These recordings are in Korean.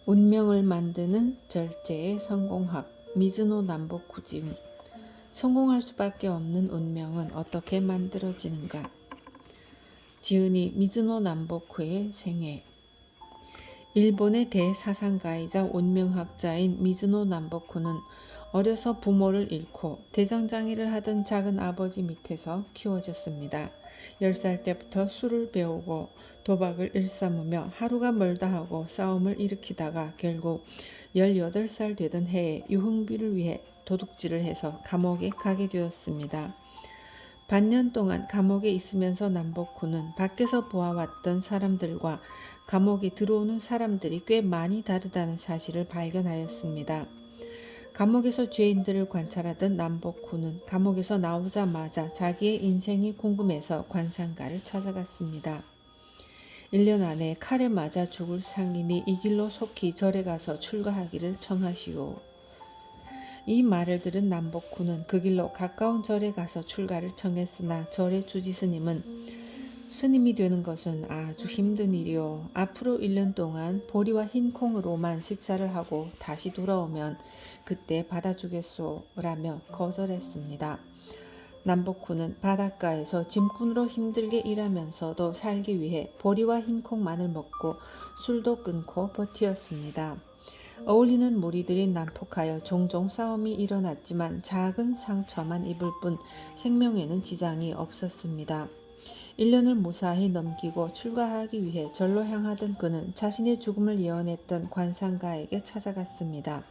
운명을 만드는 절제의 성공학 미즈노 남보쿠짐. 성공할 수밖에 없는 운명은 어떻게 만들어지는가? 지은이 미즈노 남보쿠의 생애. 일본의 대사상가이자 운명학자인 미즈노 남보쿠는 어려서 부모를 잃고 대장장이를 하던 작은 아버지 밑에서 키워졌습니다. 10살 때부터 술을 배우고 도박을 일삼으며 하루가 멀다 하고 싸움을 일으키다가 결국 18살 되던 해에 유흥비를 위해 도둑질을 해서 감옥에 가게 되었습니다. 반년 동안 감옥에 있으면서 남보쿠는 밖에서 보아왔던 사람들과 감옥에 들어오는 사람들이 꽤 많이 다르다는 사실을 발견하였습니다. 감옥에서 죄인들을 관찰하던 남보쿠는 감옥에서 나오자마자 자기의 인생이 궁금해서 관상가를 찾아갔습니다. 1년 안에 칼에 맞아 죽을 상인이 이 길로 속히 절에 가서 출가하기를 청하시오. 이 말을 들은 남보쿠는 그 길로 가까운 절에 가서 출가를 청했으나 절의 주지스님은 스님이 되는 것은 아주 힘든 일이오. 앞으로 1년 동안 보리와 흰 콩으로만 식사를 하고 다시 돌아오면 그때 받아주겠소 라며 거절했습니다. 남보쿠는 바닷가에서 짐꾼으로 힘들게 일하면서도 살기 위해 보리와 흰 콩만을 먹고 술도 끊고 버티었습니다. 어울리는 무리들이 난폭하여 종종 싸움이 일어났지만 작은 상처만 입을 뿐 생명에는 지장이 없었습니다. 1년을 무사히 넘기고 출가하기 위해 절로 향하던 그는 자신의 죽음을 예언했던 관상가에게 찾아갔습니다.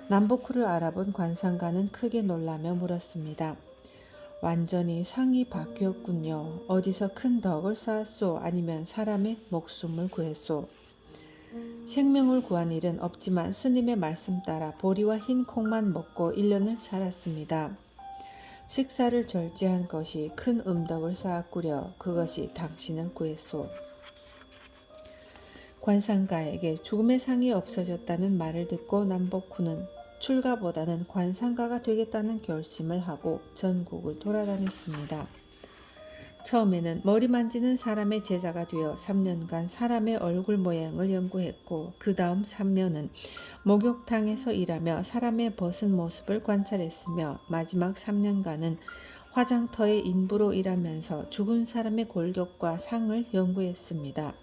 남보쿠를 알아본 관상가는 크게 놀라며 물었습니다. 완전히 상이 바뀌었군요. 어디서 큰 덕을 쌓았소? 아니면 사람의 목숨을 구했소? 생명을 구한 일은 없지만 스님의 말씀 따라 보리와 흰 콩만 먹고 1년을 살았습니다. 식사를 절제한 것이 큰 음덕을 쌓았구려. 그것이 당신을 구했소. 관상가에게 죽음의 상이 없어졌다는 말을 듣고 남보쿠는 출가보다는 관상가가 되겠다는 결심을 하고 전국을 돌아다녔습니다. 처음에는 머리 만지는 사람의 제자가 되어 3년간 사람의 얼굴 모양을 연구했고 그 다음 3년은 목욕탕에서 일하며 사람의 벗은 모습을 관찰했으며 마지막 3년간은 화장터의 인부로 일하면서 죽은 사람의 골격과 상을 연구했습니다.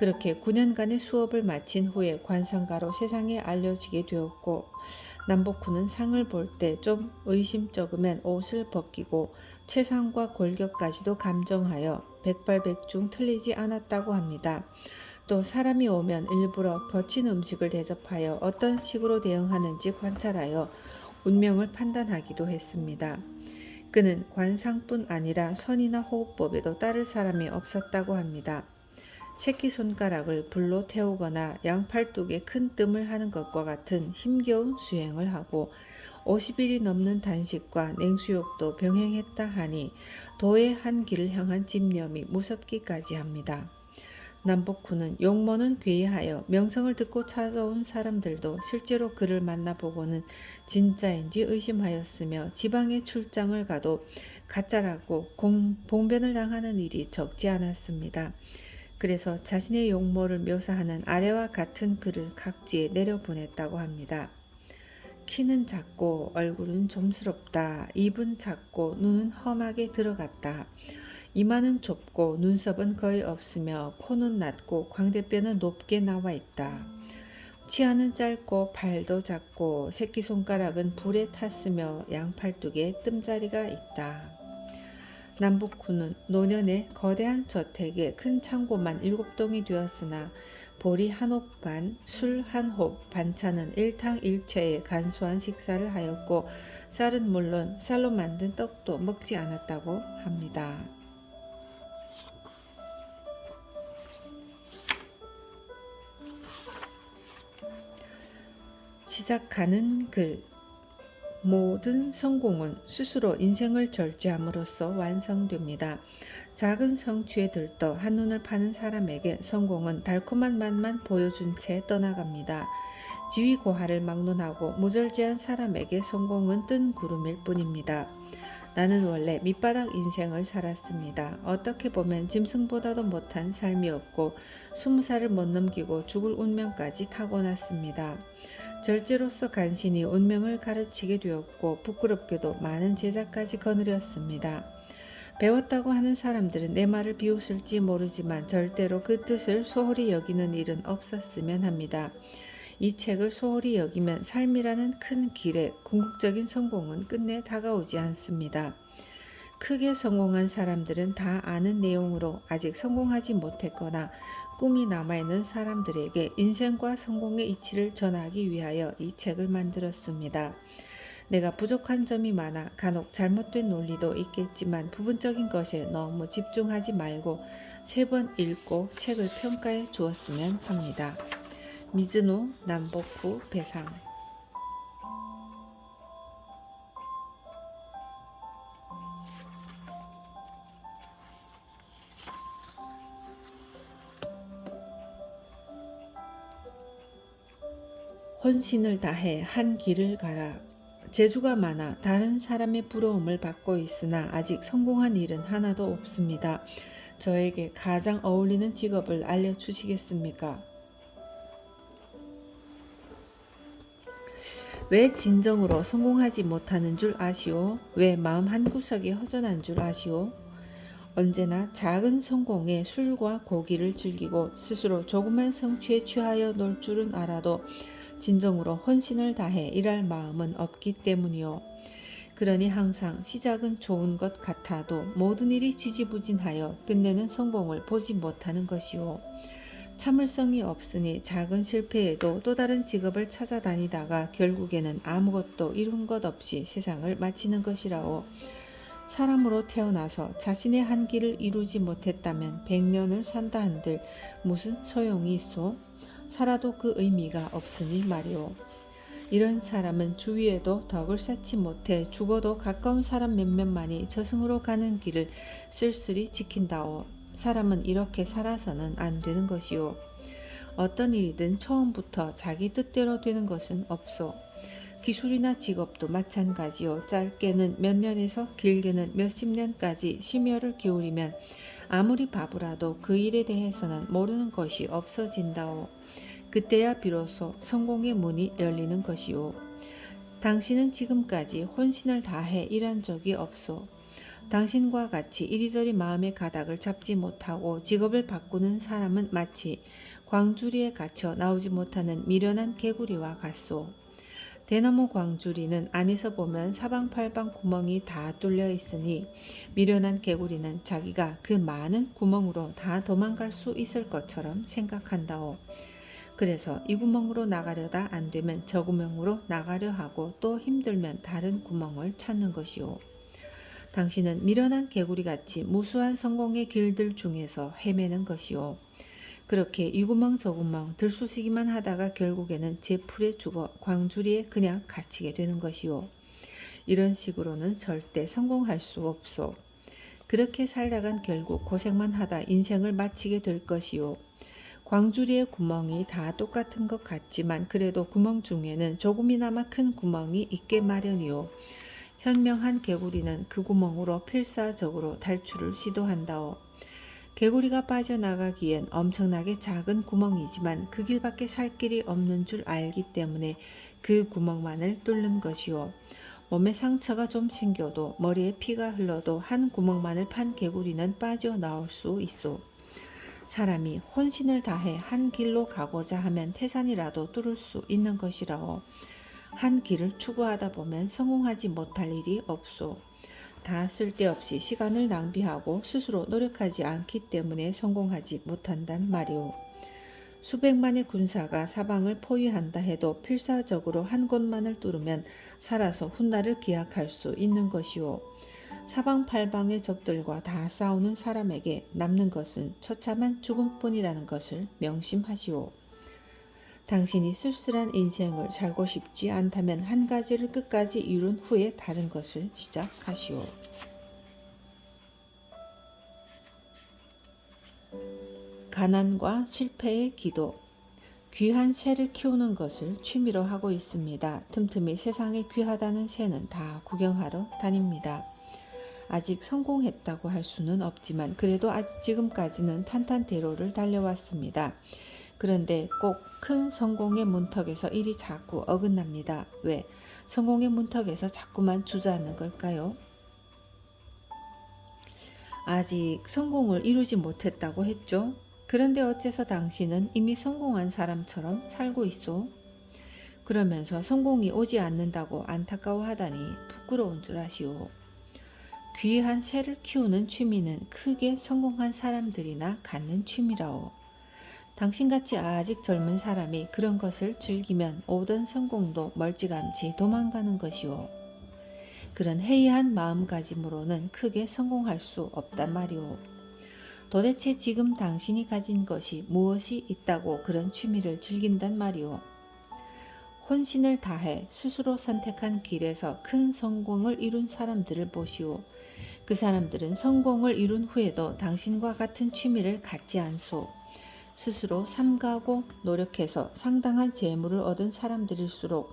그렇게 9년간의 수업을 마친 후에 관상가로 세상에 알려지게 되었고 남보쿠는 상을 볼 때 좀 의심쩍으면 옷을 벗기고 체상과 골격까지도 감정하여 백발백중 틀리지 않았다고 합니다. 또 사람이 오면 일부러 거친 음식을 대접하여 어떤 식으로 대응하는지 관찰하여 운명을 판단하기도 했습니다. 그는 관상뿐 아니라 선이나 호흡법에도 따를 사람이 없었다고 합니다. 새끼손가락을 불로 태우거나 양팔뚝에 큰 뜸을 하는 것과 같은 힘겨운 수행을 하고 50일이 넘는 단식과 냉수욕도 병행했다 하니 도의 한 길을 향한 집념이 무섭기까지 합니다. 남보쿠는 용모는 괴이하여 명성을 듣고 찾아온 사람들도 실제로 그를 만나보고는 진짜인지 의심하였으며 지방에 출장을 가도 가짜라고 봉변을 당하는 일이 적지 않았습니다. 그래서 자신의 용모를 묘사하는 아래와 같은 글을 각지에 내려보냈다고 합니다. 키는 작고 얼굴은 좀스럽다. 입은 작고 눈은 험하게 들어갔다. 이마는 좁고 눈썹은 거의 없으며 코는 낮고 광대뼈는 높게 나와 있다. 치아는 짧고 발도 작고 새끼손가락은 불에 탔으며 양팔뚝에 뜸자리가 있다. 남보쿠는 노년에 거대한 저택에 큰 창고만 7동이 되었으나 보리 한 홉반, 술 한 홉, 반찬은 일탕일체의 간소한 식사를 하였고 쌀은 물론 쌀로 만든 떡도 먹지 않았다고 합니다. 시작하는 글. 모든 성공은 스스로 인생을 절제함으로써 완성됩니다. 작은 성취에 들떠 한눈을 파는 사람에게 성공은 달콤한 맛만 보여준 채 떠나갑니다. 지위고하를 막론하고 무절제한 사람에게 성공은 뜬 구름일 뿐입니다. 나는 원래 밑바닥 인생을 살았습니다. 어떻게 보면 짐승보다도 못한 삶이었고 20살을 못 넘기고 죽을 운명까지 타고났습니다. 절제로서 간신히 운명을 가르치게 되었고 부끄럽게도 많은 제자까지 거느렸습니다. 배웠다고 하는 사람들은 내 말을 비웃을지 모르지만 절대로 그 뜻을 소홀히 여기는 일은 없었으면 합니다. 이 책을 소홀히 여기면 삶이라는 큰 길에 궁극적인 성공은 끝내 다가오지 않습니다. 크게 성공한 사람들은 다 아는 내용으로 아직 성공하지 못했거나 꿈이 남아있는 사람들에게 인생과 성공의 이치를 전하기 위하여 이 책을 만들었습니다. 내가 부족한 점이 많아 간혹 잘못된 논리도 있겠지만 부분적인 것에 너무 집중하지 말고 3번 읽고 책을 평가해 주었으면 합니다. 미즈노 남보쿠 배상. 혼신을 다해 한 길을 가라. 재주가 많아 다른 사람의 부러움을 받고 있으나 아직 성공한 일은 하나도 없습니다. 저에게 가장 어울리는 직업을 알려주시겠습니까? 왜 진정으로 성공하지 못하는 줄 아시오? 왜 마음 한구석이 허전한 줄 아시오? 언제나 작은 성공에 술과 고기를 즐기고 스스로 조그만 성취에 취하여 놀 줄은 알아도 진정으로 혼신을 다해 일할 마음은 없기 때문이요. 그러니 항상 시작은 좋은 것 같아도 모든 일이 지지부진하여 끝내는 성공을 보지 못하는 것이요. 참을성이 없으니 작은 실패에도 또 다른 직업을 찾아다니다가 결국에는 아무것도 이룬 것 없이 세상을 마치는 것이라오. 사람으로 태어나서 자신의 한계를 이루지 못했다면 100년을 산다 한들 무슨 소용이 있소? 살아도 그 의미가 없으니 말이오. 이런 사람은 주위에도 덕을 쌓지 못해 죽어도 가까운 사람 몇몇만이 저승으로 가는 길을 쓸쓸히 지킨다오. 사람은 이렇게 살아서는 안 되는 것이오. 어떤 일이든 처음부터 자기 뜻대로 되는 것은 없소. 기술이나 직업도 마찬가지요. 짧게는 몇 년에서 길게는 몇십 년까지 심혈을 기울이면 아무리 바보라도 그 일에 대해서는 모르는 것이 없어진다오. 그때야 비로소 성공의 문이 열리는 것이오. 당신은 지금까지 혼신을 다해 일한 적이 없소. 당신과 같이 이리저리 마음의 가닥을 잡지 못하고 직업을 바꾸는 사람은 마치 광주리에 갇혀 나오지 못하는 미련한 개구리와 같소. 대나무 광주리는 안에서 보면 사방팔방 구멍이 다 뚫려 있으니 미련한 개구리는 자기가 그 많은 구멍으로 다 도망갈 수 있을 것처럼 생각한다오. 그래서 이 구멍으로 나가려다 안 되면 저 구멍으로 나가려 하고 또 힘들면 다른 구멍을 찾는 것이오. 당신은 미련한 개구리같이 무수한 성공의 길들 중에서 헤매는 것이오. 그렇게 이 구멍 저 구멍 들쑤시기만 하다가 결국에는 제 풀에 죽어 광주리에 그냥 갇히게 되는 것이오. 이런 식으로는 절대 성공할 수 없소. 그렇게 살다간 결국 고생만 하다 인생을 마치게 될 것이오. 광주리의 구멍이 다 똑같은 것 같지만 그래도 구멍 중에는 조금이나마 큰 구멍이 있게 마련이오. 현명한 개구리는 그 구멍으로 필사적으로 탈출을 시도한다오. 개구리가 빠져나가기엔 엄청나게 작은 구멍이지만 그 길밖에 살 길이 없는 줄 알기 때문에 그 구멍만을 뚫는 것이오. 몸에 상처가 좀 생겨도 머리에 피가 흘러도 한 구멍만을 판 개구리는 빠져나올 수 있어. 사람이 혼신을 다해 한 길로 가고자 하면 태산이라도 뚫을 수 있는 것이라오. 한 길을 추구하다 보면 성공하지 못할 일이 없소. 다 쓸데없이 시간을 낭비하고 스스로 노력하지 않기 때문에 성공하지 못한단 말이오. 수백만의 군사가 사방을 포위한다 해도 필사적으로 한 곳만을 뚫으면 살아서 훗날을 기약할 수 있는 것이오. 사방팔방의 적들과 다 싸우는 사람에게 남는 것은 처참한 죽음뿐이라는 것을 명심하시오. 당신이 쓸쓸한 인생을 살고 싶지 않다면 한 가지를 끝까지 이룬 후에 다른 것을 시작하시오. 가난과 실패의 기도. 귀한 새를 키우는 것을 취미로 하고 있습니다. 틈틈이 세상에 귀하다는 새는 다 구경하러 다닙니다. 아직 성공했다고 할 수는 없지만 그래도 아직 지금까지는 탄탄대로를 달려왔습니다. 그런데 꼭 큰 성공의 문턱에서 일이 자꾸 어긋납니다. 왜? 성공의 문턱에서 자꾸만 주저하는 걸까요? 아직 성공을 이루지 못했다고 했죠. 그런데 어째서 당신은 이미 성공한 사람처럼 살고 있소? 그러면서 성공이 오지 않는다고 안타까워하다니 부끄러운 줄 아시오. 귀한 새를 키우는 취미는 크게 성공한 사람들이나 갖는 취미라오. 당신같이 아직 젊은 사람이 그런 것을 즐기면 오던 성공도 멀찌감치 도망가는 것이오. 그런 해이한 마음가짐으로는 크게 성공할 수 없단 말이오. 도대체 지금 당신이 가진 것이 무엇이 있다고 그런 취미를 즐긴단 말이오. 혼신을 다해 스스로 선택한 길에서 큰 성공을 이룬 사람들을 보시오. 그 사람들은 성공을 이룬 후에도 당신과 같은 취미를 갖지 않소. 스스로 삼가고 노력해서 상당한 재물을 얻은 사람들일수록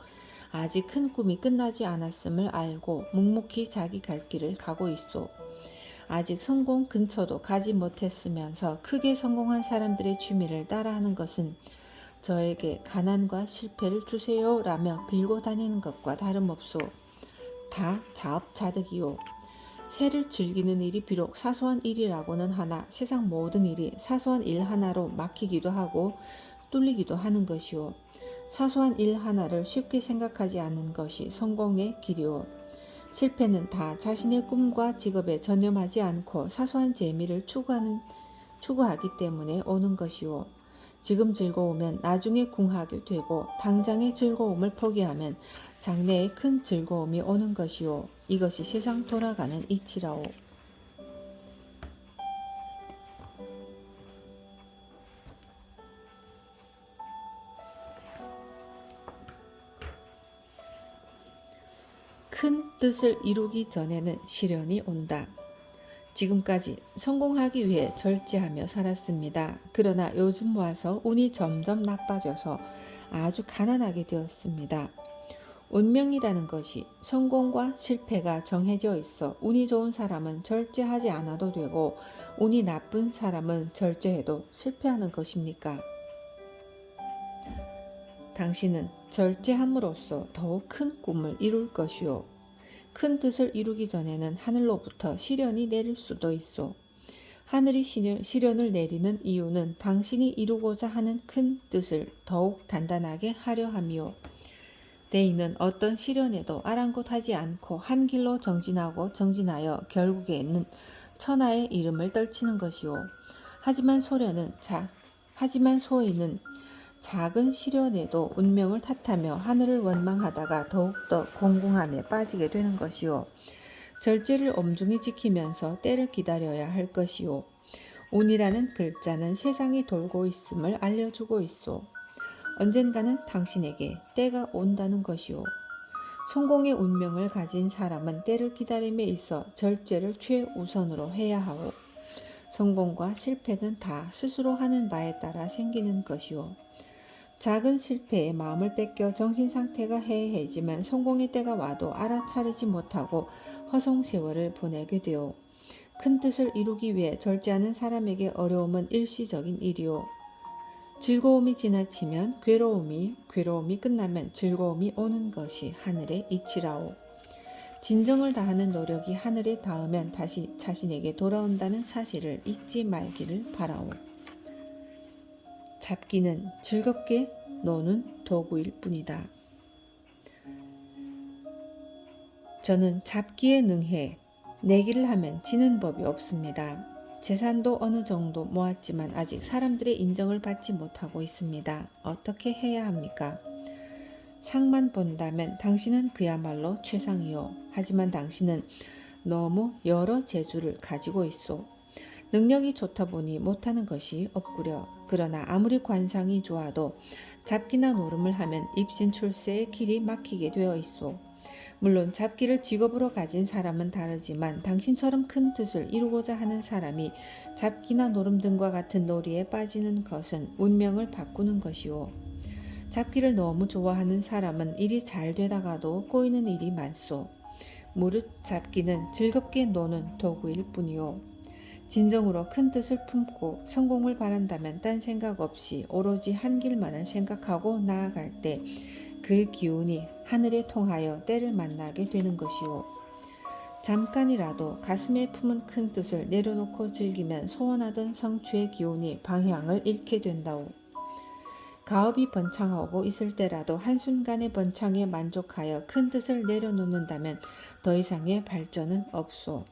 아직 큰 꿈이 끝나지 않았음을 알고 묵묵히 자기 갈 길을 가고 있소. 아직 성공 근처도 가지 못했으면서 크게 성공한 사람들의 취미를 따라하는 것은 저에게 가난과 실패를 주세요 라며 빌고 다니는 것과 다름없소. 다 자업자득이요. 새를 즐기는 일이 비록 사소한 일이라고는 하나 세상 모든 일이 사소한 일 하나로 막히기도 하고 뚫리기도 하는 것이요. 사소한 일 하나를 쉽게 생각하지 않는 것이 성공의 길이요. 실패는 다 자신의 꿈과 직업에 전념하지 않고 사소한 재미를 추구하기 때문에 오는 것이요. 지금 즐거우면 나중에 궁하게 되고 당장의 즐거움을 포기하면 장래에 큰 즐거움이 오는 것이요. 이것이 세상 돌아가는 이치라오. 큰 뜻을 이루기 전에는 시련이 온다. 지금까지 성공하기 위해 절제하며 살았습니다. 그러나 요즘 와서 운이 점점 나빠져서 아주 가난하게 되었습니다. 운명이라는 것이 성공과 실패가 정해져 있어 운이 좋은 사람은 절제하지 않아도 되고 운이 나쁜 사람은 절제해도 실패하는 것입니까? 당신은 절제함으로써 더욱 큰 꿈을 이룰 것이요. 큰 뜻을 이루기 전에는 하늘로부터 시련이 내릴 수도 있어. 하늘이 시련을 내리는 이유는 당신이 이루고자 하는 큰 뜻을 더욱 단단하게 하려 함이요. 대인은 어떤 시련에도 아랑곳하지 않고 한 길로 정진하여 결국에는 천하의 이름을 떨치는 것이요. 하지만 소인은 작은 시련에도 운명을 탓하며 하늘을 원망하다가 더욱더 공공함에 빠지게 되는 것이요. 절제를 엄중히 지키면서 때를 기다려야 할 것이요. 운이라는 글자는 세상이 돌고 있음을 알려주고 있소. 언젠가는 당신에게 때가 온다는 것이요. 성공의 운명을 가진 사람은 때를 기다림에 있어 절제를 최우선으로 해야 하오. 성공과 실패는 다 스스로 하는 바에 따라 생기는 것이요. 작은 실패에 마음을 뺏겨 정신상태가 해이해지면 성공의 때가 와도 알아차리지 못하고 허송세월을 보내게 되오. 큰 뜻을 이루기 위해 절제하는 사람에게 어려움은 일시적인 일이오. 즐거움이 지나치면 괴로움이 끝나면 즐거움이 오는 것이 하늘의 이치라오. 진정을 다하는 노력이 하늘에 닿으면 다시 자신에게 돌아온다는 사실을 잊지 말기를 바라오. 잡기는 즐겁게 노는 도구일 뿐이다. 저는 잡기에 능해 내기를 하면 지는 법이 없습니다. 재산도 어느 정도 모았지만 아직 사람들의 인정을 받지 못하고 있습니다. 어떻게 해야 합니까? 상만 본다면 당신은 그야말로 최상이요. 하지만 당신은 너무 여러 재주를 가지고 있소. 능력이 좋다 보니 못하는 것이 없구려. 그러나 아무리 관상이 좋아도 잡기나 노름을 하면 입신출세의 길이 막히게 되어 있소. 물론 잡기를 직업으로 가진 사람은 다르지만 당신처럼 큰 뜻을 이루고자 하는 사람이 잡기나 노름 등과 같은 놀이에 빠지는 것은 운명을 바꾸는 것이오. 잡기를 너무 좋아하는 사람은 일이 잘 되다가도 꼬이는 일이 많소. 무릇 잡기는 즐겁게 노는 도구일 뿐이요. 진정으로 큰 뜻을 품고 성공을 바란다면 딴 생각 없이 오로지 한 길만을 생각하고 나아갈 때 그 기운이 하늘에 통하여 때를 만나게 되는 것이요. 잠깐이라도 가슴에 품은 큰 뜻을 내려놓고 즐기면 소원하던 성취의 기운이 방향을 잃게 된다오. 가업이 번창하고 있을 때라도 한순간의 번창에 만족하여 큰 뜻을 내려놓는다면 더 이상의 발전은 없소.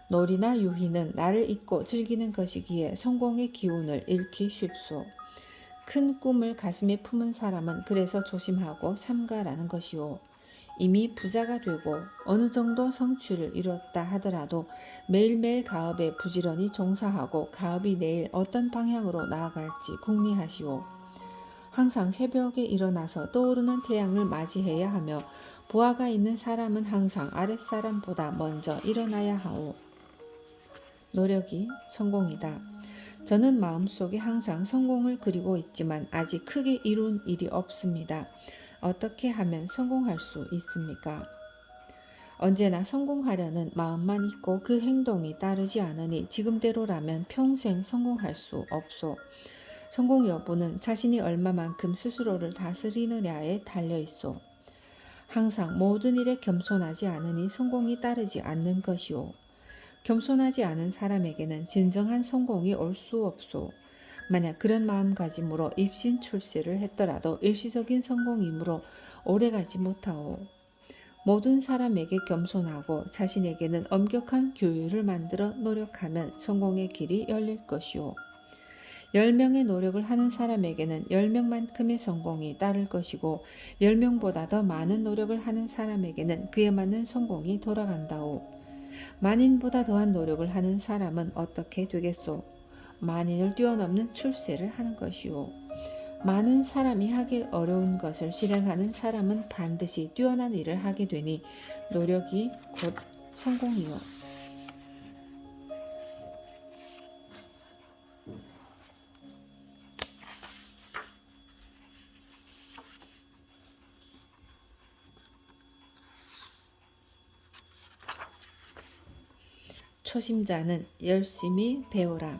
놀이나 유희는 나를 잊고 즐기는 것이기에 성공의 기운을 잃기 쉽소. 큰 꿈을 가슴에 품은 사람은 그래서 조심하고 삼가라는 것이요. 이미 부자가 되고 어느 정도 성취를 이뤘다 하더라도 매일매일 가업에 부지런히 종사하고 가업이 내일 어떤 방향으로 나아갈지 궁리하시오. 항상 새벽에 일어나서 떠오르는 태양을 맞이해야 하며 부하가 있는 사람은 항상 아랫사람보다 먼저 일어나야 하오. 노력이 성공이다. 저는 마음속에 항상 성공을 그리고 있지만 아직 크게 이룬 일이 없습니다. 어떻게 하면 성공할 수 있습니까? 언제나 성공하려는 마음만 있고 그 행동이 따르지 않으니 지금대로라면 평생 성공할 수 없소. 성공 여부는 자신이 얼마만큼 스스로를 다스리느냐에 달려 있소. 항상 모든 일에 겸손하지 않으니 성공이 따르지 않는 것이오. 겸손하지 않은 사람에게는 진정한 성공이 올 수 없소. 만약 그런 마음가짐으로 입신 출세를 했더라도 일시적인 성공이므로 오래가지 못하오. 모든 사람에게 겸손하고 자신에게는 엄격한 규율을 만들어 노력하면 성공의 길이 열릴 것이오. 10명의 노력을 하는 사람에게는 10명만큼의 성공이 따를 것이고 10명보다 더 많은 노력을 하는 사람에게는 그에 맞는 성공이 돌아간다오. 만인보다 더한 노력을 하는 사람은 어떻게 되겠소? 만인을 뛰어넘는 출세를 하는 것이오. 많은 사람이 하기 어려운 것을 실행하는 사람은 반드시 뛰어난 일을 하게 되니 노력이 곧 성공이요. 초심자는 열심히 배우라.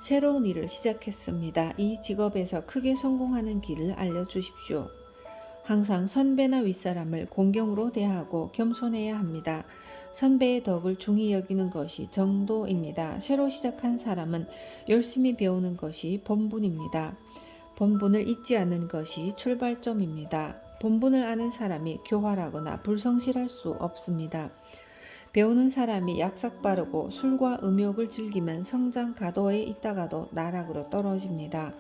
새로운 일을 시작했습니다. 이 직업에서 크게 성공하는 길을 알려주십시오. 항상 선배나 윗사람을 공경으로 대하고 겸손해야 합니다. 선배의 덕을 중히 여기는 것이 정도입니다. 새로 시작한 사람은 열심히 배우는 것이 본분입니다. 본분을 잊지 않는 것이 출발점입니다. 본분을 아는 사람이 교활하거나 불성실할 수 없습니다. 배우는 사람이 약삭 빠르고 술과 음욕을 즐기면 성장 가도에 있다가도 나락으로 떨어집니다.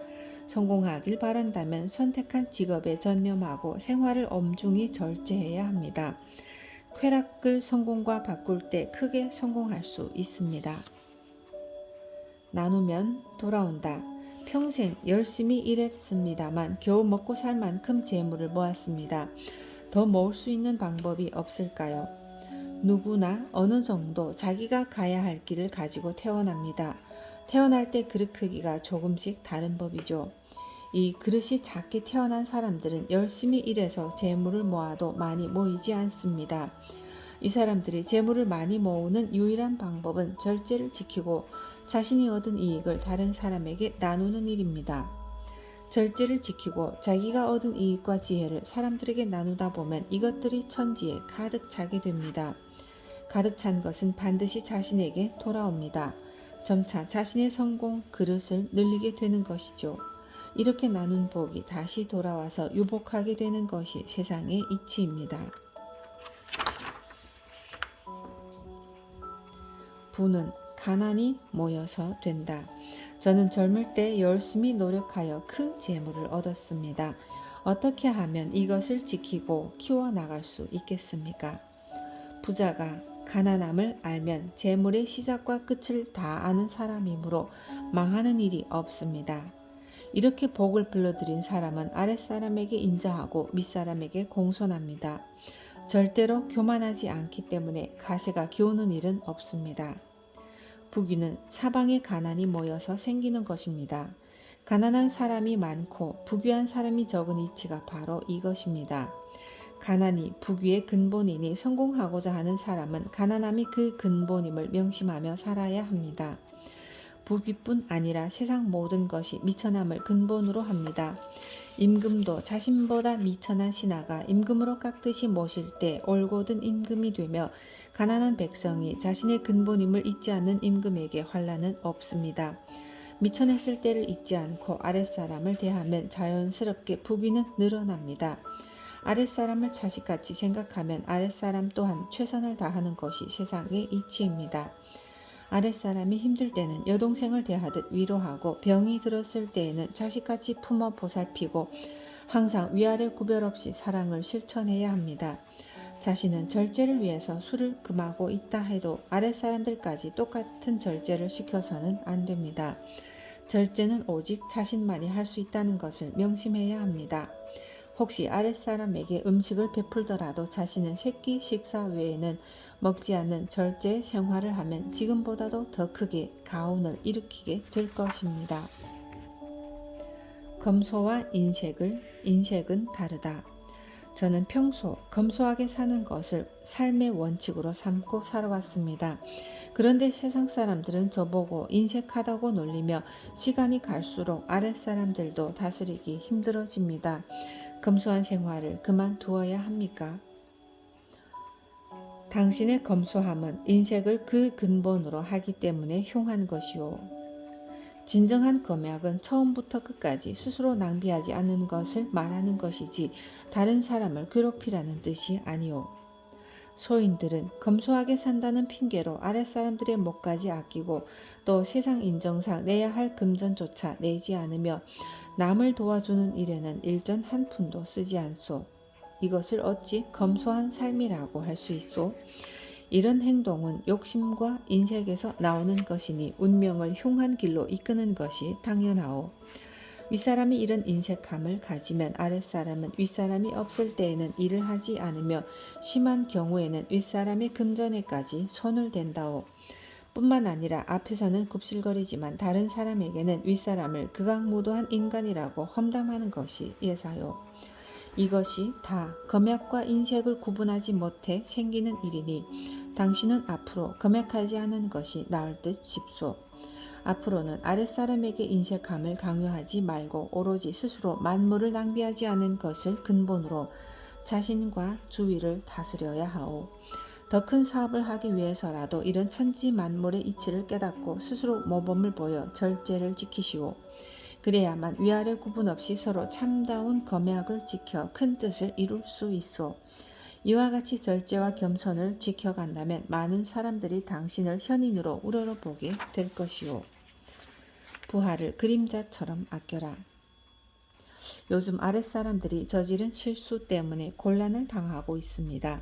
성공하길 바란다면 선택한 직업에 전념하고 생활을 엄중히 절제해야 합니다. 쾌락을 성공과 바꿀 때 크게 성공할 수 있습니다. 나누면 돌아온다. 평생 열심히 일했습니다만 겨우 먹고 살 만큼 재물을 모았습니다. 더 모을 수 있는 방법이 없을까요? 누구나 어느 정도 자기가 가야 할 길을 가지고 태어납니다. 태어날 때 그릇 크기가 조금씩 다른 법이죠. 이 그릇이 작게 태어난 사람들은 열심히 일해서 재물을 모아도 많이 모이지 않습니다. 이 사람들이 재물을 많이 모으는 유일한 방법은 절제를 지키고 자신이 얻은 이익을 다른 사람에게 나누는 일입니다. 절제를 지키고 자기가 얻은 이익과 지혜를 사람들에게 나누다 보면 이것들이 천지에 가득 차게 됩니다. 가득 찬 것은 반드시 자신에게 돌아옵니다. 점차 자신의 성공 그릇을 늘리게 되는 것이죠. 이렇게 나눈 복이 다시 돌아와서 유복하게 되는 것이 세상의 이치입니다. 부는 가난이 모여서 된다. 저는 젊을 때 열심히 노력하여 큰 재물을 얻었습니다. 어떻게 하면 이것을 지키고 키워나갈 수 있겠습니까? 부자가 가난함을 알면 재물의 시작과 끝을 다 아는 사람이므로 망하는 일이 없습니다. 이렇게 복을 불러들인 사람은 아랫사람에게 인자하고 윗사람에게 공손합니다. 절대로 교만하지 않기 때문에 가시가 기우는 일은 없습니다. 부귀는 사방에 가난이 모여서 생기는 것입니다. 가난한 사람이 많고 부귀한 사람이 적은 이치가 바로 이것입니다. 가난이 부귀의 근본이니 성공하고자 하는 사람은 가난함이 그 근본임을 명심하며 살아야 합니다. 부귀뿐 아니라 세상 모든 것이 미천함을 근본으로 합니다. 임금도 자신보다 미천한 신하가 임금으로 깎듯이 모실 때 올곧은 임금이 되며 가난한 백성이 자신의 근본임을 잊지 않는 임금에게 환난은 없습니다. 미천했을 때를 잊지 않고 아랫사람을 대하면 자연스럽게 부귀는 늘어납니다. 아랫사람을 자식같이 생각하면 아랫사람 또한 최선을 다하는 것이 세상의 이치입니다. 아랫사람이 힘들 때는 여동생을 대하듯 위로하고 병이 들었을 때에는 자식같이 품어 보살피고 항상 위아래 구별 없이 사랑을 실천해야 합니다. 자신은 절제를 위해서 술을 금하고 있다 해도 아랫사람들까지 똑같은 절제를 시켜서는 안 됩니다. 절제는 오직 자신만이 할 수 있다는 것을 명심해야 합니다. 혹시 아랫사람에게 음식을 베풀더라도 자신은 새끼 식사 외에는 먹지 않는 절제 생활을 하면 지금보다도 더 크게 가온을 일으키게 될 것입니다. 검소와 인색은 다르다. 저는 평소 검소하게 사는 것을 삶의 원칙으로 삼고 살아왔습니다. 그런데 세상 사람들은 저보고 인색하다고 놀리며 시간이 갈수록 아랫사람들도 다스리기 힘들어집니다. 검소한 생활을 그만두어야 합니까? 당신의 검소함은 인색을 그 근본으로 하기 때문에 흉한 것이오. 진정한 검약은 처음부터 끝까지 스스로 낭비하지 않는 것을 말하는 것이지 다른 사람을 괴롭히라는 뜻이 아니오. 소인들은 검소하게 산다는 핑계로 아랫사람들의 목까지 아끼고 또 세상 인정상 내야 할 금전조차 내지 않으며 남을 도와주는 일에는 일전 한 푼도 쓰지 않소. 이것을 어찌 검소한 삶이라고 할 수 있소? 이런 행동은 욕심과 인색에서 나오는 것이니 운명을 흉한 길로 이끄는 것이 당연하오. 윗사람이 이런 인색함을 가지면 아랫사람은 윗사람이 없을 때에는 일을 하지 않으며 심한 경우에는 윗사람의 금전에까지 손을 댄다오. 뿐만 아니라 앞에서는 굽실거리지만 다른 사람에게는 윗사람을 극악무도한 인간이라고 험담하는 것이 예사요. 이것이 다 검약과 인색을 구분하지 못해 생기는 일이니 당신은 앞으로 검약하지 않은 것이 나을 듯 싶소. 앞으로는 아랫사람에게 인색함을 강요하지 말고 오로지 스스로 만물을 낭비하지 않은 것을 근본으로 자신과 주위를 다스려야 하오. 더 큰 사업을 하기 위해서라도 이런 천지 만물의 이치를 깨닫고 스스로 모범을 보여 절제를 지키시오. 그래야만 위아래 구분 없이 서로 참다운 검약을 지켜 큰 뜻을 이룰 수 있소. 이와 같이 절제와 겸손을 지켜간다면 많은 사람들이 당신을 현인으로 우러러보게 될 것이오. 부하를 그림자처럼 아껴라. 요즘 아랫사람들이 저지른 실수 때문에 곤란을 당하고 있습니다.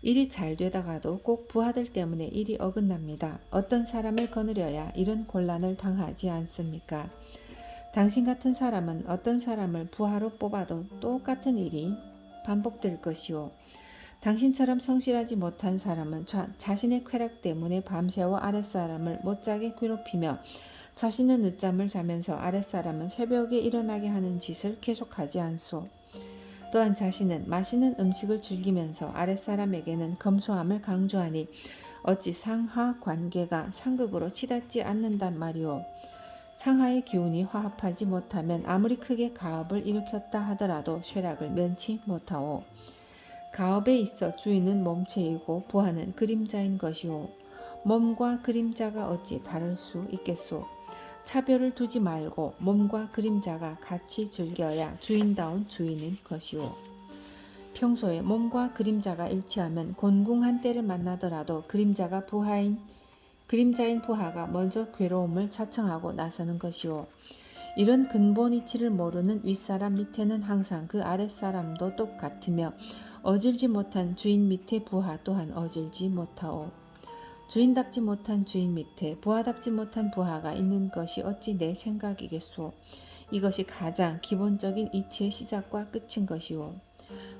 일이 잘 되다가도 꼭 부하들 때문에 일이 어긋납니다. 어떤 사람을 거느려야 이런 곤란을 당하지 않습니까? 당신 같은 사람은 어떤 사람을 부하로 뽑아도 똑같은 일이 반복될 것이오. 당신처럼 성실하지 못한 사람은 자신의 쾌락 때문에 밤새워 아랫사람을 못자게 괴롭히며 자신은 늦잠을 자면서 아랫사람은 새벽에 일어나게 하는 짓을 계속하지 않소. 또한 자신은 맛있는 음식을 즐기면서 아랫사람에게는 검소함을 강조하니 어찌 상하 관계가 상극으로 치닫지 않는단 말이오. 상하의 기운이 화합하지 못하면 아무리 크게 가업을 일으켰다 하더라도 쇠락을 면치 못하오. 가업에 있어 주인은 몸체이고 부하는 그림자인 것이오. 몸과 그림자가 어찌 다를 수 있겠소. 차별을 두지 말고 몸과 그림자가 같이 즐겨야 주인다운 주인인 것이오. 평소에 몸과 그림자가 일치하면 곤궁한 때를 만나더라도 그림자인 부하가 먼저 괴로움을 자청하고 나서는 것이오. 이런 근본 이치를 모르는 윗사람 밑에는 항상 그 아랫사람도 똑같으며 어질지 못한 주인 밑에 부하 또한 어질지 못하오. 주인답지 못한 주인 밑에 부하답지 못한 부하가 있는 것이 어찌 내 생각이겠소. 이것이 가장 기본적인 이치의 시작과 끝인 것이오.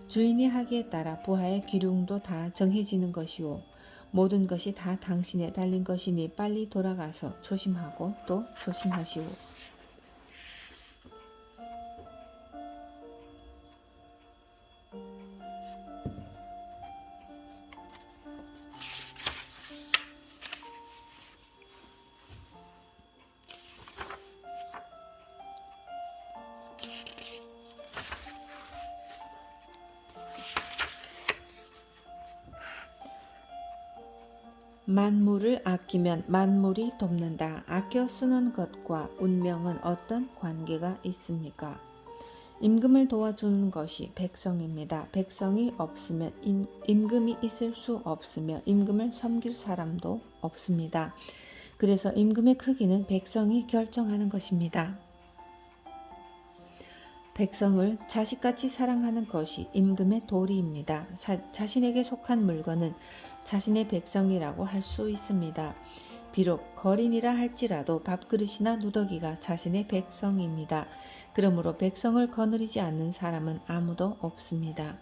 주인이 하기에 따라 부하의 기륭도 다 정해지는 것이오. 모든 것이 다 당신에 달린 것이니 빨리 돌아가서 조심하고 또 조심하시오. 만물을 아끼면 만물이 돕는다. 아껴 쓰는 것과 운명은 어떤 관계가 있습니까? 임금을 도와주는 것이 백성입니다. 백성이 없으면 임금이 있을 수 없으며 임금을 섬길 사람도 없습니다. 그래서 임금의 크기는 백성이 결정하는 것입니다. 백성을 자식같이 사랑하는 것이 임금의 도리입니다. 자신에게 속한 물건은 자신의 백성이라고 할 수 있습니다. 비록 거린이라 할지라도 밥그릇이나 누더기가 자신의 백성입니다. 그러므로 백성을 거느리지 않는 사람은 아무도 없습니다.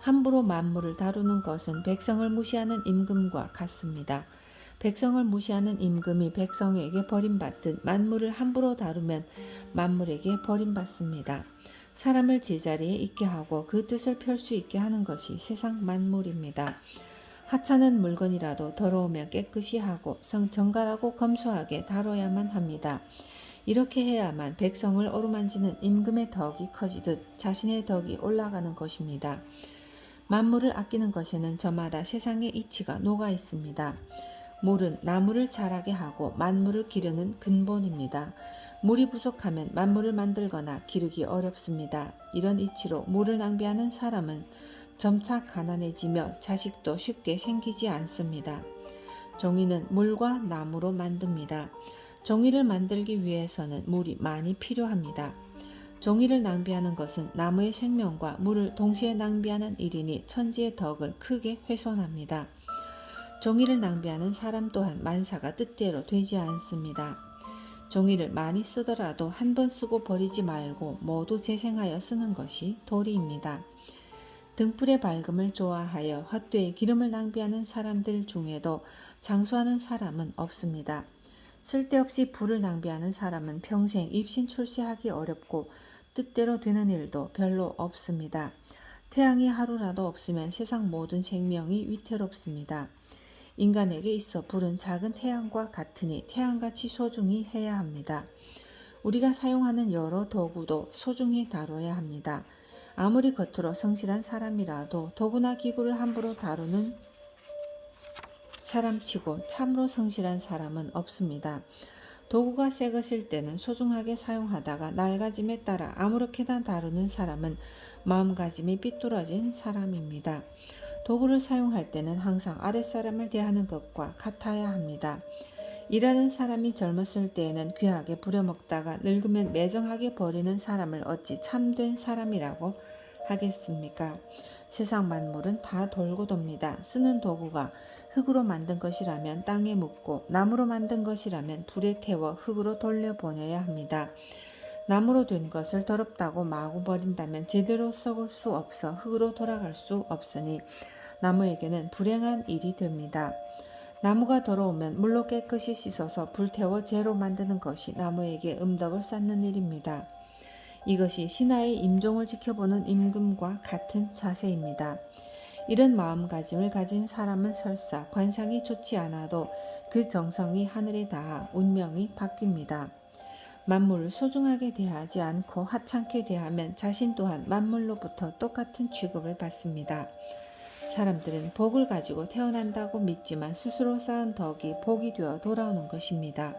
함부로 만물을 다루는 것은 백성을 무시하는 임금과 같습니다. 백성을 무시하는 임금이 백성에게 버림받듯 만물을 함부로 다루면 만물에게 버림받습니다. 사람을 제자리에 있게 하고 그 뜻을 펼 수 있게 하는 것이 세상 만물입니다. 하찮은 물건이라도 더러우면 깨끗이 하고 정갈하고 검소하게 다뤄야만 합니다. 이렇게 해야만 백성을 어루만지는 임금의 덕이 커지듯 자신의 덕이 올라가는 것입니다. 만물을 아끼는 것에는 저마다 세상의 이치가 녹아 있습니다. 물은 나무를 자라게 하고 만물을 기르는 근본입니다. 물이 부족하면 만물을 만들거나 기르기 어렵습니다. 이런 이치로 물을 낭비하는 사람은 점차 가난해지며 자식도 쉽게 생기지 않습니다. 종이는 물과 나무로 만듭니다. 종이를 만들기 위해서는 물이 많이 필요합니다. 종이를 낭비하는 것은 나무의 생명과 물을 동시에 낭비하는 일이니 천지의 덕을 크게 훼손합니다. 종이를 낭비하는 사람 또한 만사가 뜻대로 되지 않습니다. 종이를 많이 쓰더라도 한 번 쓰고 버리지 말고 모두 재생하여 쓰는 것이 도리입니다. 등불의 밝음을 좋아하여 헛되이 기름을 낭비하는 사람들 중에도 장수하는 사람은 없습니다. 쓸데없이 불을 낭비하는 사람은 평생 입신 출세하기 어렵고 뜻대로 되는 일도 별로 없습니다. 태양이 하루라도 없으면 세상 모든 생명이 위태롭습니다. 인간에게 있어 불은 작은 태양과 같으니 태양같이 소중히 해야 합니다. 우리가 사용하는 여러 도구도 소중히 다뤄야 합니다. 아무리 겉으로 성실한 사람이라도 도구나 기구를 함부로 다루는 사람치고 참으로 성실한 사람은 없습니다. 도구가 새 것일 때는 소중하게 사용하다가 낡아짐에 따라 아무렇게나 다루는 사람은 마음가짐이 삐뚤어진 사람입니다. 도구를 사용할 때는 항상 아랫사람을 대하는 것과 같아야 합니다. 일하는 사람이 젊었을 때에는 귀하게 부려먹다가 늙으면 매정하게 버리는 사람을 어찌 참된 사람이라고 하겠습니까? 세상 만물은 다 돌고 돕니다. 쓰는 도구가 흙으로 만든 것이라면 땅에 묻고 나무로 만든 것이라면 불에 태워 흙으로 돌려보내야 합니다. 나무로 된 것을 더럽다고 마구 버린다면 제대로 썩을 수 없어 흙으로 돌아갈 수 없으니 나무에게는 불행한 일이 됩니다. 나무가 더러우면 물로 깨끗이 씻어서 불태워 재로 만드는 것이 나무에게 음덕을 쌓는 일입니다. 이것이 신하의 임종을 지켜보는 임금과 같은 자세입니다. 이런 마음가짐을 가진 사람은 설사 관상이 좋지 않아도 그 정성이 하늘에 닿아 운명이 바뀝니다. 만물을 소중하게 대하지 않고 하찮게 대하면 자신 또한 만물로부터 똑같은 취급을 받습니다. 사람들은 복을 가지고 태어난다고 믿지만 스스로 쌓은 덕이 복이 되어 돌아오는 것입니다.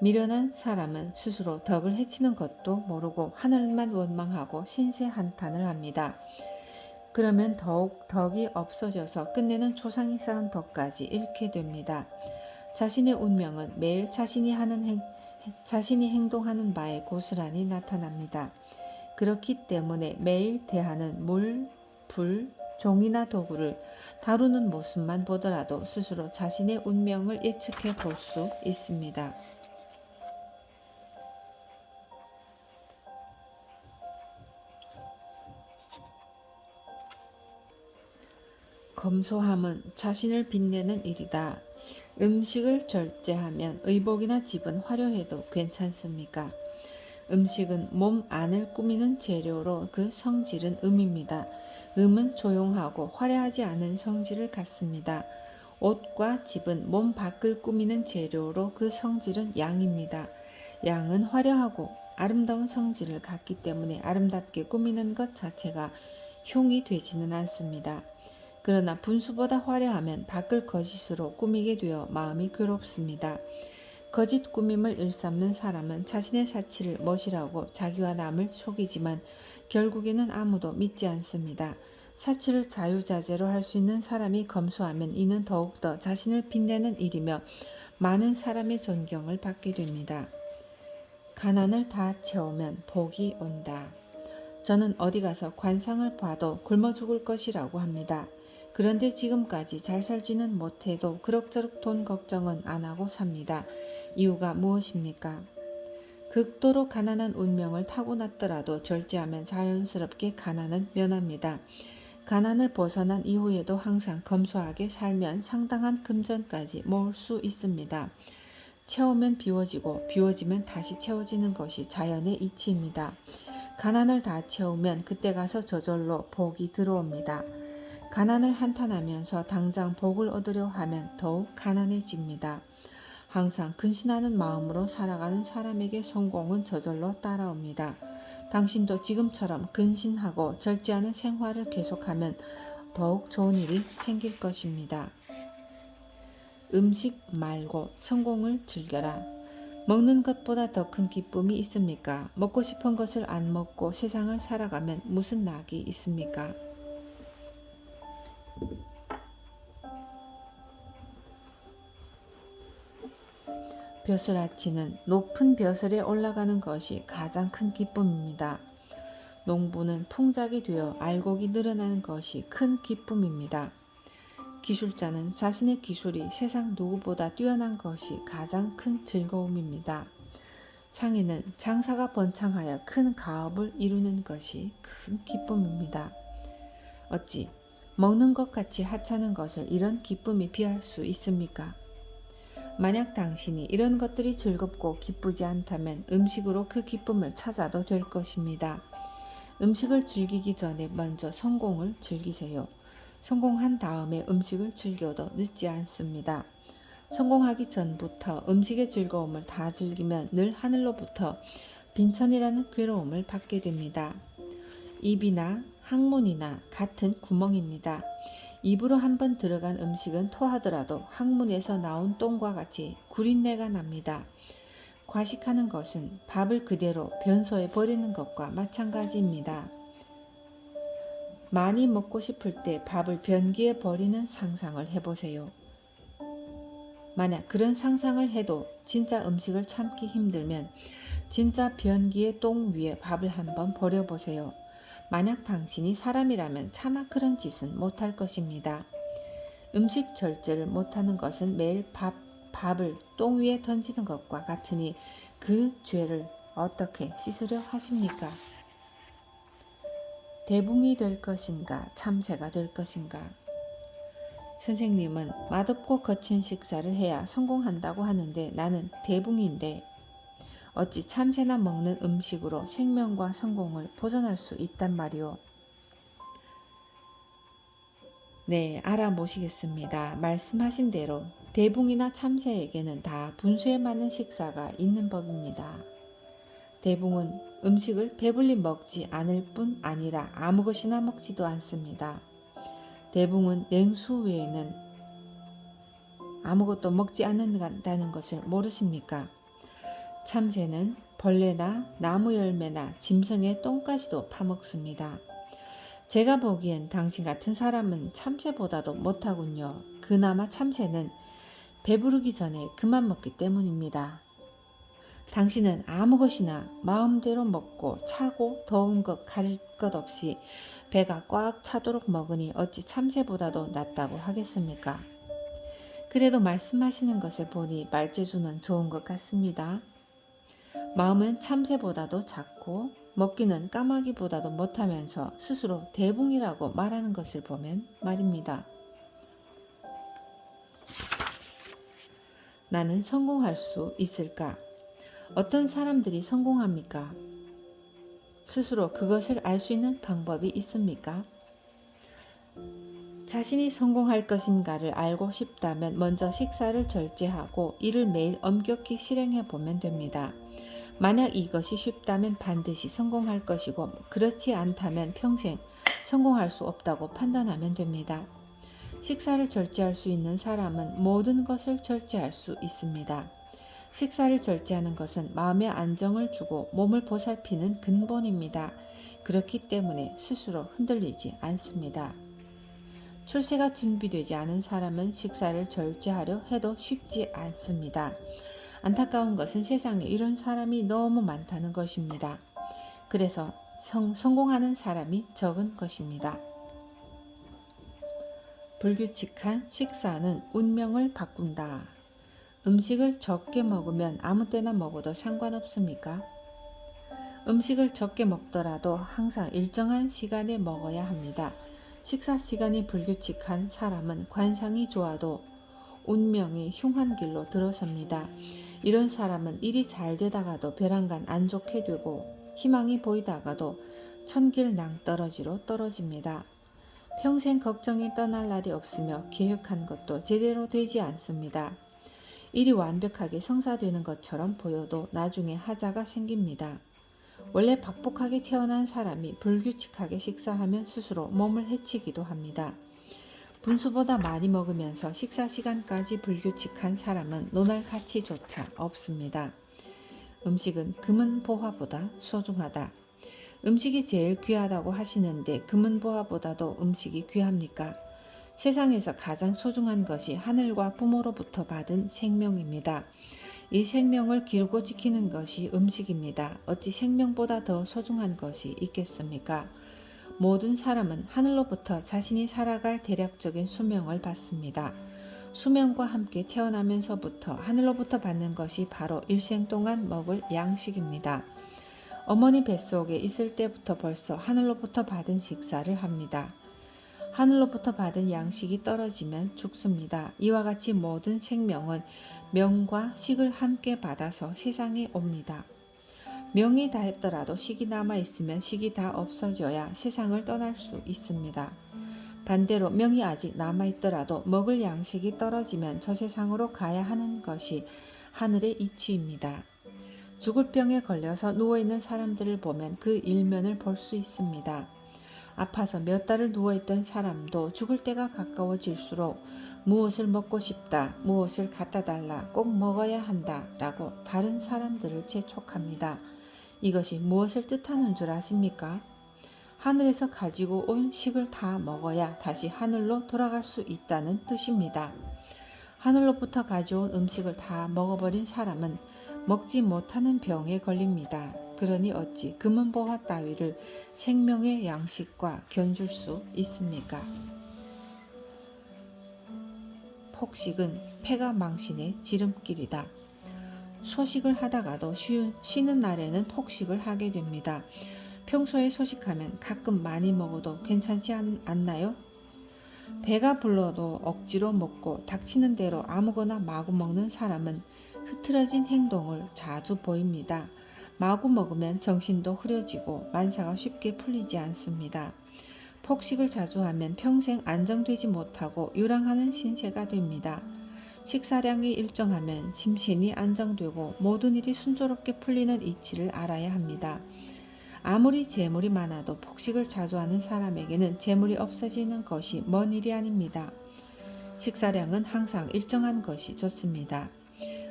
미련한 사람은 스스로 덕을 해치는 것도 모르고 하늘만 원망하고 신세한탄을 합니다. 그러면 더욱 덕이 없어져서 끝내는 조상이 쌓은 덕까지 잃게 됩니다. 자신의 운명은 매일 자신이 행동하는 바에 고스란히 나타납니다. 그렇기 때문에 매일 대하는 물, 불, 종이나 도구를 다루는 모습만 보더라도 스스로 자신의 운명을 예측해 볼 수 있습니다. 검소함은 자신을 빛내는 일이다. 음식을 절제하면 의복이나 집은 화려해도 괜찮습니까? 음식은 몸 안을 꾸미는 재료로 그 성질은 음입니다. 음은 조용하고 화려하지 않은 성질을 갖습니다. 옷과 집은 몸 밖을 꾸미는 재료로 그 성질은 양입니다. 양은 화려하고 아름다운 성질을 갖기 때문에 아름답게 꾸미는 것 자체가 흉이 되지는 않습니다. 그러나 분수보다 화려하면 밖을 거짓으로 꾸미게 되어 마음이 괴롭습니다. 거짓 꾸밈을 일삼는 사람은 자신의 사치를 멋이라고 자기와 남을 속이지만 결국에는 아무도 믿지 않습니다. 사치를 자유자재로 할 수 있는 사람이 검소하면 이는 더욱더 자신을 빛내는 일이며 많은 사람의 존경을 받게 됩니다. 가난을 다 채우면 복이 온다. 저는 어디 가서 관상을 봐도 굶어 죽을 것이라고 합니다. 그런데 지금까지 잘 살지는 못해도 그럭저럭 돈 걱정은 안 하고 삽니다. 이유가 무엇입니까? 극도로 가난한 운명을 타고났더라도 절제하면 자연스럽게 가난은 면합니다. 가난을 벗어난 이후에도 항상 검소하게 살면 상당한 금전까지 모을 수 있습니다. 채우면 비워지고 비워지면 다시 채워지는 것이 자연의 이치입니다. 가난을 다 채우면 그때 가서 저절로 복이 들어옵니다. 가난을 한탄하면서 당장 복을 얻으려 하면 더욱 가난해집니다. 항상 근신하는 마음으로 살아가는 사람에게 성공은 저절로 따라옵니다. 당신도 지금처럼 근신하고 절제하는 생활을 계속하면 더욱 좋은 일이 생길 것입니다. 음식 말고 성공을 즐겨라. 먹는 것보다 더 큰 기쁨이 있습니까? 먹고 싶은 것을 안 먹고 세상을 살아가면 무슨 낙이 있습니까? 벼슬아치는 높은 벼슬에 올라가는 것이 가장 큰 기쁨입니다. 농부는 풍작이 되어 알곡이 늘어나는 것이 큰 기쁨입니다. 기술자는 자신의 기술이 세상 누구보다 뛰어난 것이 가장 큰 즐거움입니다. 창의는 장사가 번창하여 큰 가업을 이루는 것이 큰 기쁨입니다. 어찌 먹는 것 같이 하찮은 것을 이런 기쁨이 비할 수 있습니까? 만약 당신이 이런 것들이 즐겁고 기쁘지 않다면 음식으로 그 기쁨을 찾아도 될 것입니다. 음식을 즐기기 전에 먼저 성공을 즐기세요. 성공한 다음에 음식을 즐겨도 늦지 않습니다. 성공하기 전부터 음식의 즐거움을 다 즐기면 늘 하늘로부터 빈천이라는 괴로움을 받게 됩니다. 입이나 항문이나 같은 구멍입니다. 입으로 한번 들어간 음식은 토하더라도 항문에서 나온 똥과 같이 구린내가 납니다. 과식하는 것은 밥을 그대로 변소에 버리는 것과 마찬가지입니다. 많이 먹고 싶을 때 밥을 변기에 버리는 상상을 해보세요. 만약 그런 상상을 해도 진짜 음식을 참기 힘들면 진짜 변기의 똥 위에 밥을 한번 버려보세요. 만약 당신이 사람이라면 차마 그런 짓은 못할 것입니다. 음식 절제를 못하는 것은 매일 밥을 똥 위에 던지는 것과 같으니 그 죄를 어떻게 씻으려 하십니까? 대붕이 될 것인가 참새가 될 것인가? 선생님은 맛없고 거친 식사를 해야 성공한다고 하는데 나는 대붕인데 어찌 참새나 먹는 음식으로 생명과 성공을 보존할 수 있단 말이오. 네, 알아보시겠습니다. 말씀하신 대로 대붕이나 참새에게는 다 분수에 맞는 식사가 있는 법입니다. 대붕은 음식을 배불리 먹지 않을 뿐 아니라 아무 것이나 먹지도 않습니다. 대붕은 냉수 외에는 아무것도 먹지 않는다는 것을 모르십니까? 참새는 벌레나 나무 열매나 짐승의 똥까지도 파먹습니다. 제가 보기엔 당신 같은 사람은 참새보다도 못하군요. 그나마 참새는 배부르기 전에 그만 먹기 때문입니다. 당신은 아무 것이나 마음대로 먹고 차고 더운 것 가릴 것 없이 배가 꽉 차도록 먹으니 어찌 참새보다도 낫다고 하겠습니까? 그래도 말씀하시는 것을 보니 말재주는 좋은 것 같습니다. 마음은 참새보다도 작고 먹기는 까마귀보다도 못하면서 스스로 대붕이라고 말하는 것을 보면 말입니다. 나는 성공할 수 있을까? 어떤 사람들이 성공합니까? 스스로 그것을 알 수 있는 방법이 있습니까? 자신이 성공할 것인가를 알고 싶다면 먼저 식사를 절제하고 이를 매일 엄격히 실행해 보면 됩니다. 만약 이것이 쉽다면 반드시 성공할 것이고 그렇지 않다면 평생 성공할 수 없다고 판단하면 됩니다. 식사를 절제할 수 있는 사람은 모든 것을 절제할 수 있습니다. 식사를 절제하는 것은 마음의 안정을 주고 몸을 보살피는 근본입니다. 그렇기 때문에 스스로 흔들리지 않습니다. 출세가 준비되지 않은 사람은 식사를 절제하려 해도 쉽지 않습니다. 안타까운 것은 세상에 이런 사람이 너무 많다는 것입니다. 그래서 성공하는 사람이 적은 것입니다. 불규칙한 식사는 운명을 바꾼다. 음식을 적게 먹으면 아무 때나 먹어도 상관없습니까? 음식을 적게 먹더라도 항상 일정한 시간에 먹어야 합니다. 식사 시간이 불규칙한 사람은 관상이 좋아도 운명이 흉한 길로 들어섭니다. 이런 사람은 일이 잘 되다가도 벼랑간 안 좋게 되고 희망이 보이다가도 천길 낭떠러지로 떨어집니다. 평생 걱정이 떠날 날이 없으며 계획한 것도 제대로 되지 않습니다. 일이 완벽하게 성사되는 것처럼 보여도 나중에 하자가 생깁니다. 원래 박복하게 태어난 사람이 불규칙하게 식사하면 스스로 몸을 해치기도 합니다. 분수보다 많이 먹으면서 식사 시간까지 불규칙한 사람은 논할 가치조차 없습니다. 음식은 금은보화보다 소중하다. 음식이 제일 귀하다고 하시는데 금은보화보다도 음식이 귀합니까? 세상에서 가장 소중한 것이 하늘과 부모로부터 받은 생명입니다. 이 생명을 기르고 지키는 것이 음식입니다. 어찌 생명보다 더 소중한 것이 있겠습니까? 모든 사람은 하늘로부터 자신이 살아갈 대략적인 수명을 받습니다. 수명과 함께 태어나면서부터 하늘로부터 받는 것이 바로 일생 동안 먹을 양식입니다. 어머니 뱃속에 있을 때부터 벌써 하늘로부터 받은 식사를 합니다. 하늘로부터 받은 양식이 떨어지면 죽습니다. 이와 같이 모든 생명은 명과 식을 함께 받아서 세상에 옵니다. 명이 다 했더라도 식이 남아있으면 식이 다 없어져야 세상을 떠날 수 있습니다. 반대로 명이 아직 남아있더라도 먹을 양식이 떨어지면 저 세상으로 가야 하는 것이 하늘의 이치입니다. 죽을 병에 걸려서 누워있는 사람들을 보면 그 일면을 볼 수 있습니다. 아파서 몇 달을 누워있던 사람도 죽을 때가 가까워질수록 무엇을 먹고 싶다, 무엇을 갖다 달라, 꼭 먹어야 한다 라고 다른 사람들을 재촉합니다. 이것이 무엇을 뜻하는 줄 아십니까? 하늘에서 가지고 온 식을 다 먹어야 다시 하늘로 돌아갈 수 있다는 뜻입니다. 하늘로부터 가져온 음식을 다 먹어버린 사람은 먹지 못하는 병에 걸립니다. 그러니 어찌 금은보화 따위를 생명의 양식과 견줄 수 있습니까? 폭식은 패가 망신의 지름길이다. 소식을 하다가도 쉬는 날에는 폭식을 하게 됩니다. 평소에 소식하면 가끔 많이 먹어도 괜찮지 않나요? 배가 불러도 억지로 먹고 닥치는 대로 아무거나 마구 먹는 사람은 흐트러진 행동을 자주 보입니다. 마구 먹으면 정신도 흐려지고 만사가 쉽게 풀리지 않습니다. 폭식을 자주 하면 평생 안정되지 못하고 유랑하는 신세가 됩니다. 식사량이 일정하면 심신이 안정되고 모든 일이 순조롭게 풀리는 이치를 알아야 합니다. 아무리 재물이 많아도 폭식을 자주 하는 사람에게는 재물이 없어지는 것이 먼 일이 아닙니다. 식사량은 항상 일정한 것이 좋습니다.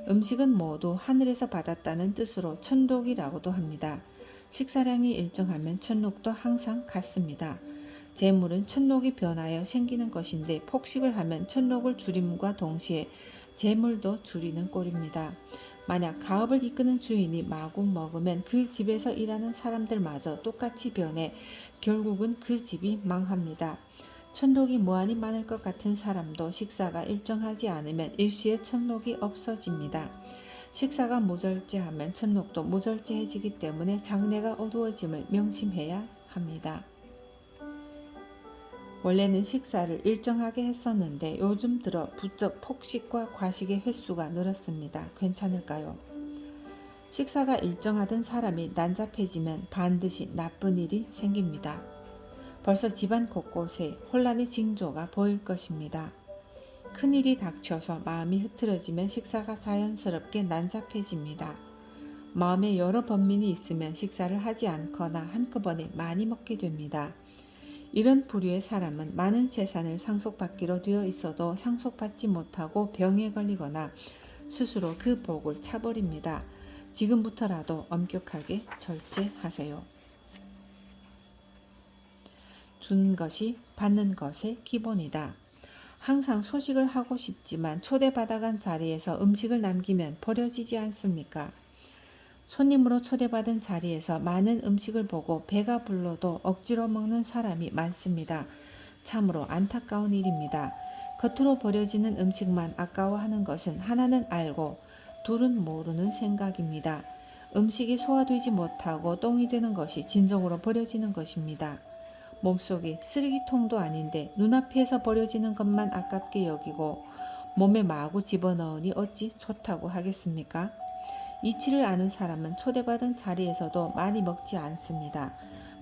음식은 모두 하늘에서 받았다는 뜻으로 천독이라고도 합니다. 식사량이 일정하면 천록도 항상 같습니다. 재물은 천록이 변하여 생기는 것인데 폭식을 하면 천록을 줄임과 동시에 재물도 줄이는 꼴입니다. 만약 가업을 이끄는 주인이 마구 먹으면 그 집에서 일하는 사람들마저 똑같이 변해 결국은 그 집이 망합니다. 천록이 무한히 많을 것 같은 사람도 식사가 일정하지 않으면 일시에 천록이 없어집니다. 식사가 무절제하면 천록도 무절제해지기 때문에 장래가 어두워짐을 명심해야 합니다. 원래는 식사를 일정하게 했었는데 요즘 들어 부쩍 폭식과 과식의 횟수가 늘었습니다. 괜찮을까요? 식사가 일정하던 사람이 난잡해지면 반드시 나쁜 일이 생깁니다. 벌써 집안 곳곳에 혼란의 징조가 보일 것입니다. 큰일이 닥쳐서 마음이 흐트러지면 식사가 자연스럽게 난잡해집니다. 마음에 여러 번민이 있으면 식사를 하지 않거나 한꺼번에 많이 먹게 됩니다. 이런 부류의 사람은 많은 재산을 상속받기로 되어 있어도 상속받지 못하고 병에 걸리거나 스스로 그 복을 차버립니다. 지금부터라도 엄격하게 절제하세요. 주는 것이 받는 것의 기본이다. 항상 소식을 하고 싶지만 초대받아간 자리에서 음식을 남기면 버려지지 않습니까? 손님으로 초대받은 자리에서 많은 음식을 보고 배가 불러도 억지로 먹는 사람이 많습니다. 참으로 안타까운 일입니다. 겉으로 버려지는 음식만 아까워하는 것은 하나는 알고 둘은 모르는 생각입니다. 음식이 소화되지 못하고 똥이 되는 것이 진정으로 버려지는 것입니다. 몸속이 쓰레기통도 아닌데 눈앞에서 버려지는 것만 아깝게 여기고 몸에 마구 집어넣으니 어찌 좋다고 하겠습니까? 이치를 아는 사람은 초대받은 자리에서도 많이 먹지 않습니다.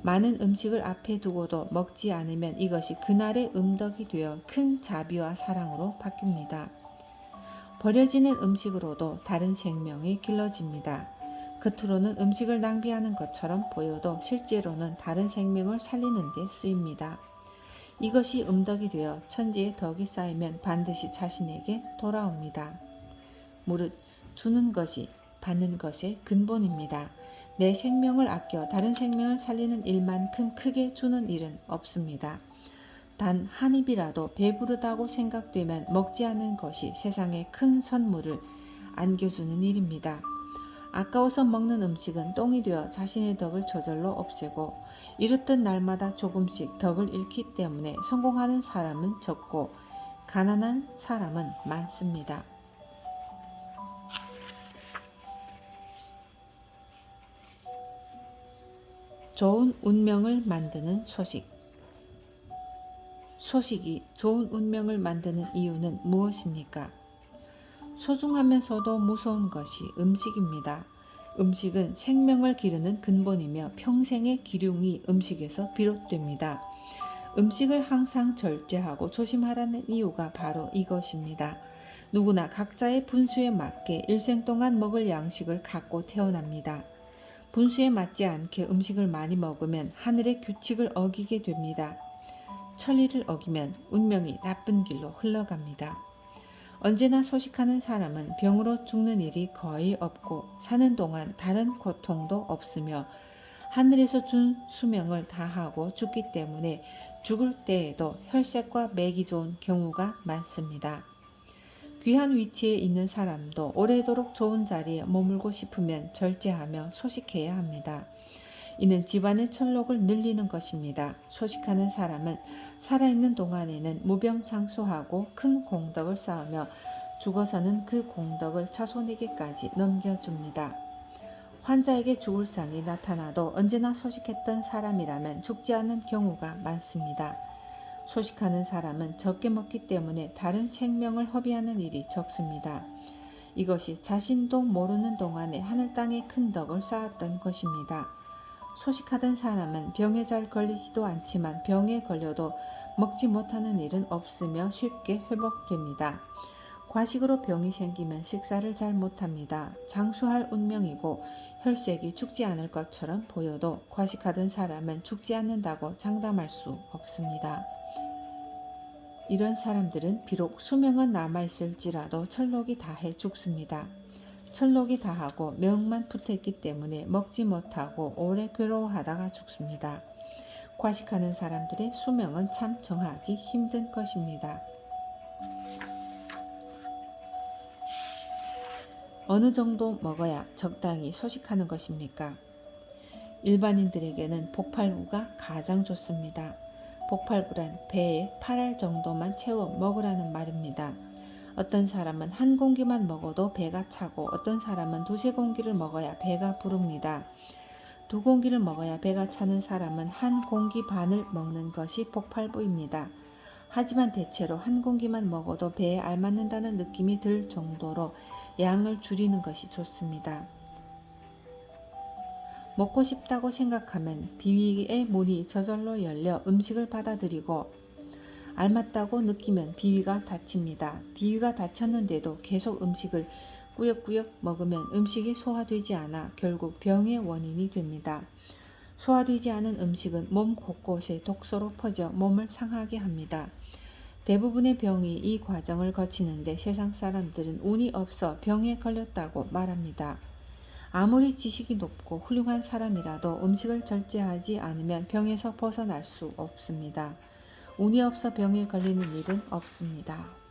많은 음식을 앞에 두고도 먹지 않으면 이것이 그날의 음덕이 되어 큰 자비와 사랑으로 바뀝니다. 버려지는 음식으로도 다른 생명이 길러집니다. 겉으로는 음식을 낭비하는 것처럼 보여도 실제로는 다른 생명을 살리는 데 쓰입니다. 이것이 음덕이 되어 천지의 덕이 쌓이면 반드시 자신에게 돌아옵니다. 무릇 주는 것이 받는 것의 근본입니다. 내 생명을 아껴 다른 생명을 살리는 일만큼 크게 주는 일은 없습니다. 단 한 입이라도 배부르다고 생각되면 먹지 않는 것이 세상에 큰 선물을 안겨주는 일입니다. 아까워서 먹는 음식은 똥이 되어 자신의 덕을 저절로 없애고 이렇듯 날마다 조금씩 덕을 잃기 때문에 성공하는 사람은 적고 가난한 사람은 많습니다. 좋은 운명을 만드는 소식. 소식이 좋은 운명을 만드는 이유는 무엇입니까? 소중하면서도 무서운 것이 음식입니다. 음식은 생명을 기르는 근본이며 평생의 기륭이 음식에서 비롯됩니다. 음식을 항상 절제하고 조심하라는 이유가 바로 이것입니다. 누구나 각자의 분수에 맞게 일생 동안 먹을 양식을 갖고 태어납니다. 분수에 맞지 않게 음식을 많이 먹으면 하늘의 규칙을 어기게 됩니다. 천리를 어기면 운명이 나쁜 길로 흘러갑니다. 언제나 소식하는 사람은 병으로 죽는 일이 거의 없고 사는 동안 다른 고통도 없으며 하늘에서 준 수명을 다하고 죽기 때문에 죽을 때에도 혈색과 맥이 좋은 경우가 많습니다. 귀한 위치에 있는 사람도 오래도록 좋은 자리에 머물고 싶으면 절제하며 소식해야 합니다. 이는 집안의 천록을 늘리는 것입니다. 소식하는 사람은 살아있는 동안에는 무병장수하고 큰 공덕을 쌓으며 죽어서는 그 공덕을 자손에게까지 넘겨줍니다. 환자에게 죽을 상이 나타나도 언제나 소식했던 사람이라면 죽지 않는 경우가 많습니다. 소식하는 사람은 적게 먹기 때문에 다른 생명을 허비하는 일이 적습니다. 이것이 자신도 모르는 동안에 하늘 땅에 큰 덕을 쌓았던 것입니다. 소식하던 사람은 병에 잘 걸리지도 않지만 병에 걸려도 먹지 못하는 일은 없으며 쉽게 회복됩니다. 과식으로 병이 생기면 식사를 잘 못합니다. 장수할 운명이고 혈색이 죽지 않을 것처럼 보여도 과식하던 사람은 죽지 않는다고 장담할 수 없습니다. 이런 사람들은 비록 수명은 남아있을지라도 천록이 다해 죽습니다. 천록이 다하고 명만 붙어있기 때문에 먹지 못하고 오래 괴로워하다가 죽습니다. 과식하는 사람들의 수명은 참 정하기 힘든 것입니다. 어느 정도 먹어야 적당히 소식하는 것입니까? 일반인들에게는 복팔구가 가장 좋습니다. 복팔구란 배에 8알 정도만 채워 먹으라는 말입니다. 어떤 사람은 한 공기만 먹어도 배가 차고 어떤 사람은 두세 공기를 먹어야 배가 부릅니다. 두 공기를 먹어야 배가 차는 사람은 한 공기 반을 먹는 것이 복팔부입니다. 하지만 대체로 한 공기만 먹어도 배에 알맞는다는 느낌이 들 정도로 양을 줄이는 것이 좋습니다. 먹고 싶다고 생각하면 비위의 문이 저절로 열려 음식을 받아들이고 알맞다고 느끼면 비위가 닫힙니다. 비위가 닫혔는데도 계속 음식을 꾸역꾸역 먹으면 음식이 소화되지 않아 결국 병의 원인이 됩니다. 소화되지 않은 음식은 몸 곳곳에 독소로 퍼져 몸을 상하게 합니다. 대부분의 병이 이 과정을 거치는데 세상 사람들은 운이 없어 병에 걸렸다고 말합니다. 아무리 지식이 높고 훌륭한 사람이라도 음식을 절제하지 않으면 병에서 벗어날 수 없습니다. 운이 없어 병에 걸리는 일은 없습니다.